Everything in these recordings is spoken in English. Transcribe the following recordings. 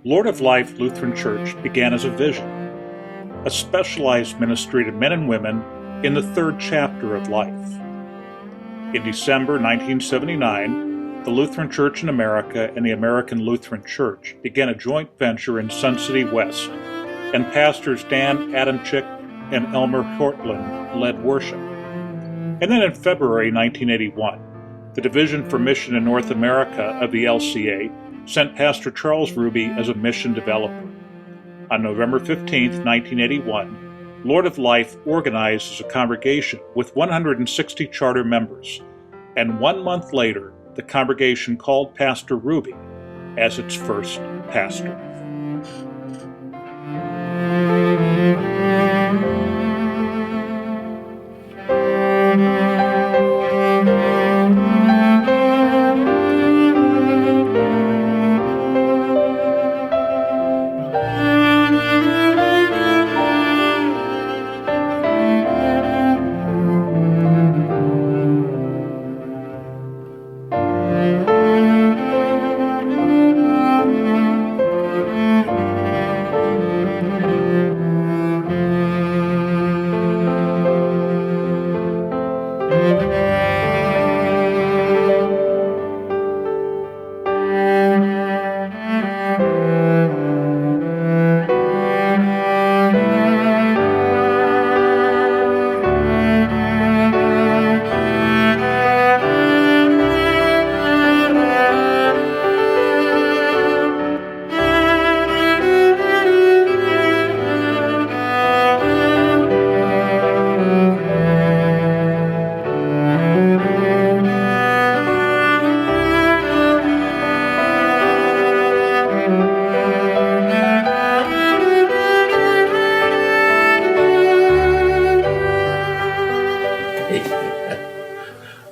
Lord of Life Lutheran Church began as a vision, a specialized ministry to men and women in the third chapter of life. In December 1979, the Lutheran Church in America and the American Lutheran Church began a joint venture in Sun City West, and pastors Dan Adamczyk and Elmer Hortland led worship. And then in February 1981, the Division for Mission in North America of the LCA sent Pastor Charles Ruby as a mission developer. On November 15, 1981, Lord of Life organized as a congregation with 160 charter members, and 1 month later, the congregation called Pastor Ruby as its first pastor.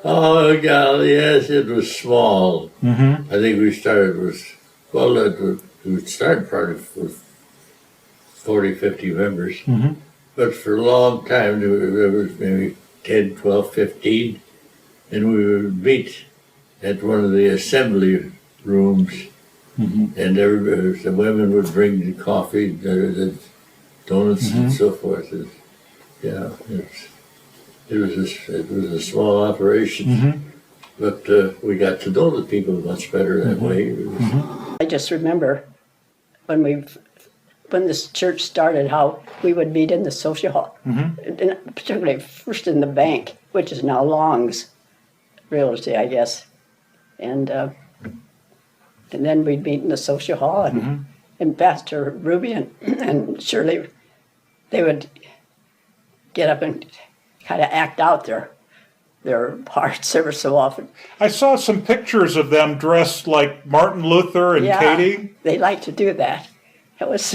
Oh, golly, yes, it was small. Mm-hmm. I think we started with probably with 40, 50 members. Mm-hmm. But for a long time, there was maybe 10, 12, 15. And we would meet at one of the assembly rooms. Mm-hmm. And everybody, the women would bring the coffee, the donuts, Mm-hmm. and so forth. It was a small operation. Mm-hmm. But we got to know the people much better that Mm-hmm. way. Mm-hmm. I just remember when this church started, how we would meet in the social hall, and particularly first in the bank, which is now Long's Realty, I guess, and then we'd meet in the social hall, and Pastor Ruby and Shirley, they would get up and kind of act out their parts ever so often. I saw some pictures of them dressed like Martin Luther and Katie. They like to do that. It was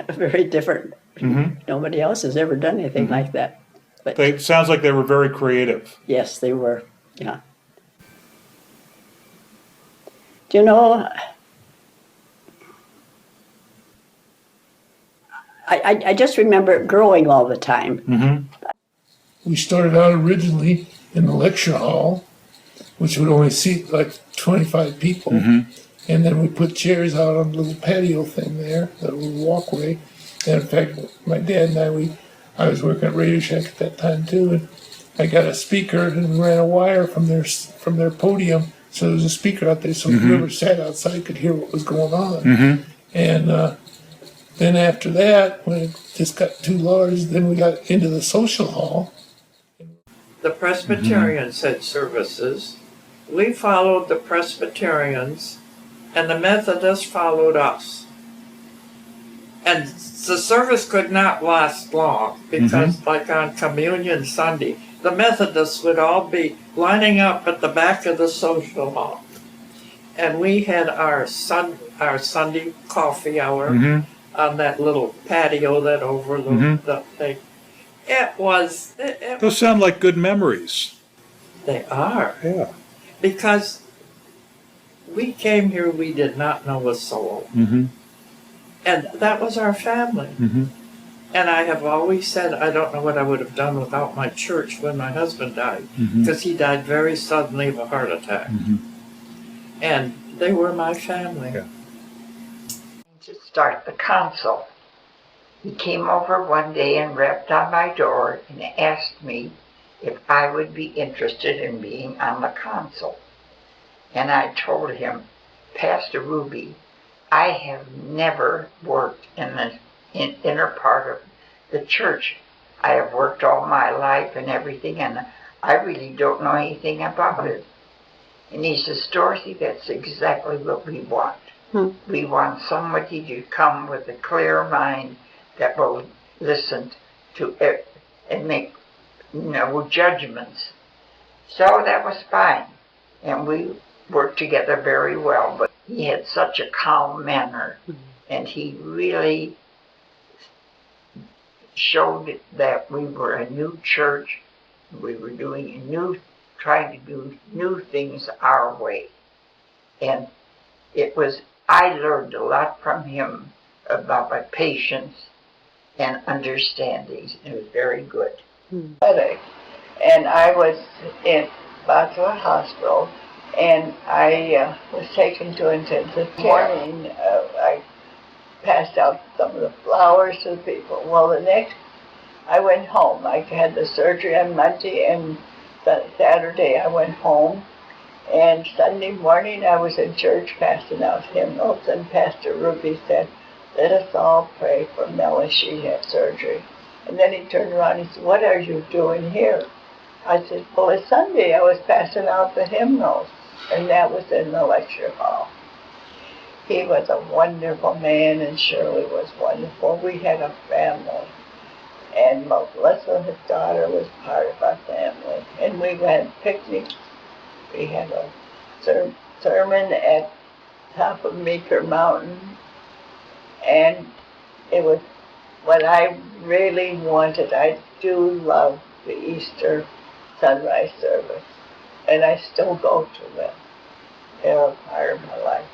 very different. Mm-hmm. Nobody else has ever done anything like that. But It sounds like they were very creative. yes, they were. Yeah. Do you know? I just remember growing all the time. Mm-hmm. We started out originally in the lecture hall, which would only seat like 25 people. Mm-hmm. And then we put chairs out on the little patio thing there, that little walkway. And in fact, my dad and I was working at Radio Shack at that time too, and I got a speaker and ran a wire from their podium, so there was a speaker out there, so whoever sat outside could hear what was going on. Mm-hmm. And then after that, when it just got too large, then we got into the social hall. The Presbyterians had services. We followed the Presbyterians, and the Methodists followed us. And the service could not last long because, like on Communion Sunday, the Methodists would all be lining up at the back of the social hall. And we had our Sunday coffee hour on that little patio that overlooked the thing. It was... Those sound like good memories. They are. Yeah. Because we came here, we did not know a soul. Mm-hmm. And that was our family. Mm-hmm. And I have always said, I don't know what I would have done without my church when my husband died. Because he died very suddenly of a heart attack. Mm-hmm. And they were my family. Yeah. to start the council. He came over one day and rapped on my door and asked me if I would be interested in being on the council. And I told him, Pastor Ruby, I have never worked in the inner part of the church. I have worked all my life and everything, and I really don't know anything about it. And he says, Dorothy, that's exactly what we want. We want somebody to come with a clear mind that will listen to it and make, judgments. So that was fine. And we worked together very well, but he had such a calm manner, and he really showed that we were a new church. We were trying to do new things our way. And I learned a lot from him about my patience and understanding. It was very good. Headache. And I was in Boswell Hospital, and I was taken to intensive care. Morning, I passed out some of the flowers to the people. Well, the next, I went home. I had the surgery on Monday, and Saturday I went home. And Sunday morning I was in church passing out hymnals, and Pastor Ruby said, let us all pray for Melanie. She had surgery. And then he turned around and he said, what are you doing here? I said, well, it's Sunday. I was passing out the hymnals. And that was in the lecture hall. He was a wonderful man, and Shirley was wonderful. We had a family. And Melissa, his daughter, was part of our family. And we went picnics. We had a sermon at top of Meeker Mountain. And it was what I really wanted. I do love the Easter sunrise service. And I still go to them. They're a part of my life.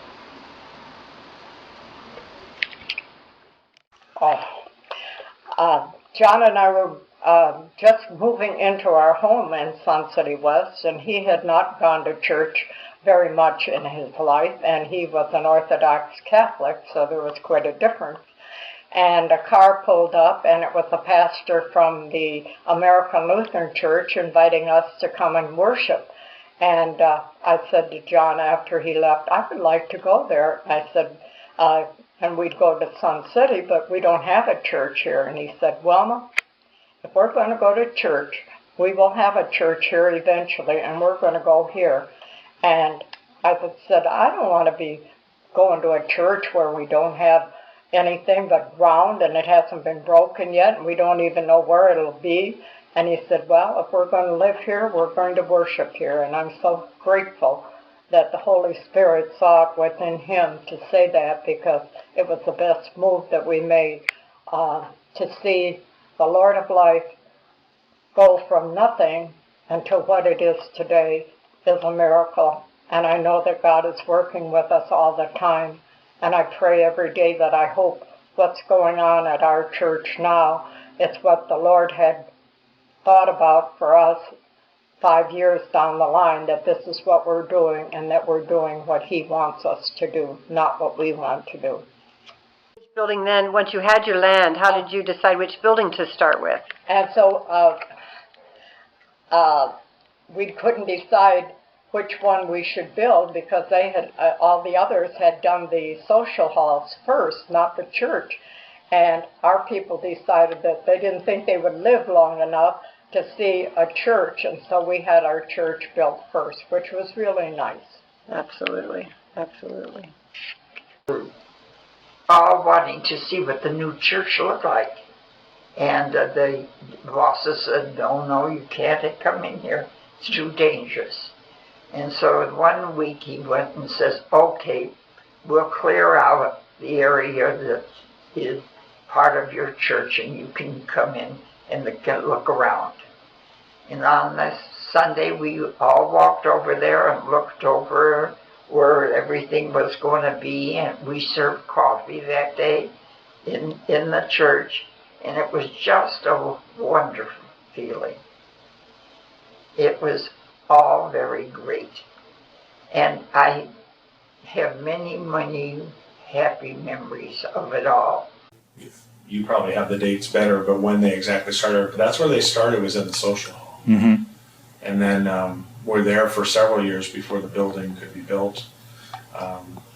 John and I were just moving into our home in Sun City West, and he had not gone to church very much in his life, and he was an Orthodox Catholic, so there was quite a difference. And a car pulled up, and it was a pastor from the American Lutheran Church inviting us to come and worship. And I said to John after he left, I would like to go there. I said, and we'd go to Sun City, but we don't have a church here. And he said, Wilma, if we're going to go to church, we will have a church here eventually, and we're going to go here. And I said, I don't want to be going to a church where we don't have anything but ground, and it hasn't been broken yet, and we don't even know where it'll be. And he said, well, if we're going to live here, we're going to worship here. And I'm so grateful that the Holy Spirit saw it within him to say that, because it was the best move that we made, to see the Lord of Life go from nothing until what it is today is a miracle. And I know that God is working with us all the time. And I pray every day that I hope what's going on at our church now is what the Lord had thought about for us 5 years down the line, that this is what we're doing, and that we're doing what he wants us to do, not what we want to do. Which building then, once you had your land, how did you decide which building to start with? And so we couldn't decide which one we should build, because they had all the others had done the social halls first, not the church. And our people decided that they didn't think they would live long enough to see a church, and so we had our church built first, which was really nice. Absolutely, absolutely. All wanting to see what the new church looked like. And the bosses said, no, you can't come in here. It's too dangerous. And so 1 week he went and says, okay, we'll clear out the area that is part of your church, and you can come in and look around. And on this Sunday, we all walked over there and looked over where everything was going to be, and we served coffee that day in the church, and it was just a wonderful feeling. It was all very great. And I have many happy memories of it all. You probably have the dates better, but when they exactly started, that's where they started, was in the social hall. Mm-hmm. And then were there for several years before the building could be built.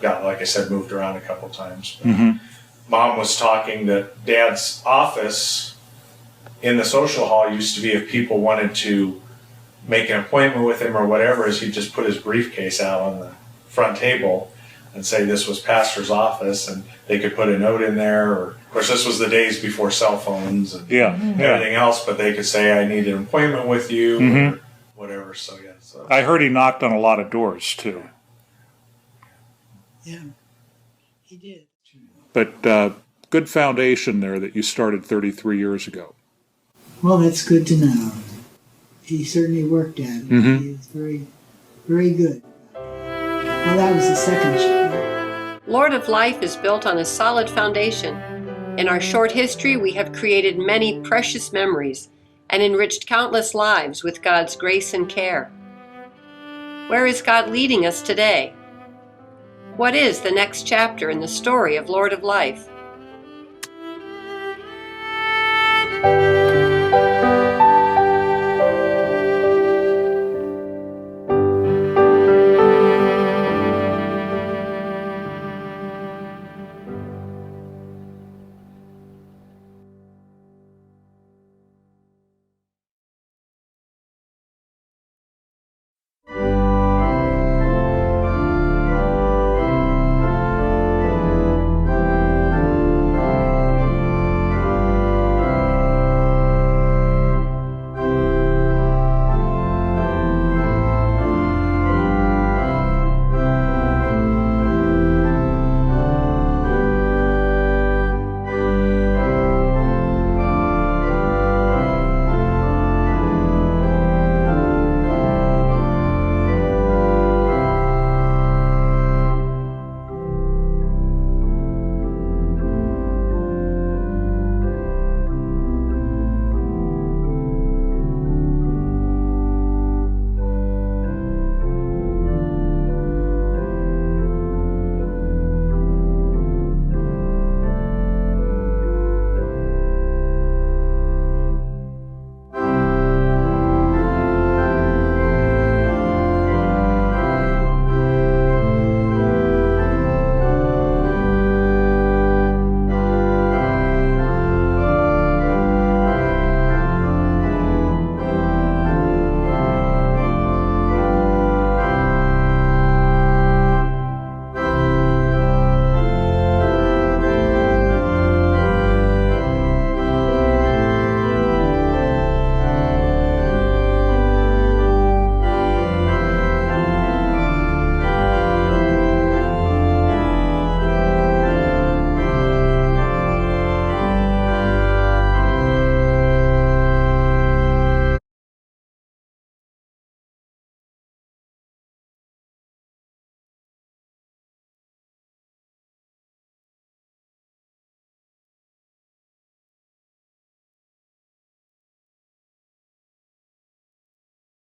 Got, like I said, moved around a couple times. But Mm-hmm. Mom was talking that Dad's office in the social hall used to be, if people wanted to make an appointment with him or whatever, is he'd just put his briefcase out on the front table and say this was pastor's office, and they could put a note in there. Or, of course, this was the days before cell phones and Yeah. everything else, but they could say, I need an appointment with you, Mhm. or whatever. So, yeah. So. I heard he knocked on a lot of doors too. Yeah, he did. But good foundation there that you started 33 years ago. Well, that's good to know. He certainly worked at it. Mhm. He was very, very good. Well, that was the second show. Lord of Life is built on a solid foundation. In our short history, we have created many precious memories and enriched countless lives with God's grace and care. Where is God leading us today? What is the next chapter in the story of Lord of Life?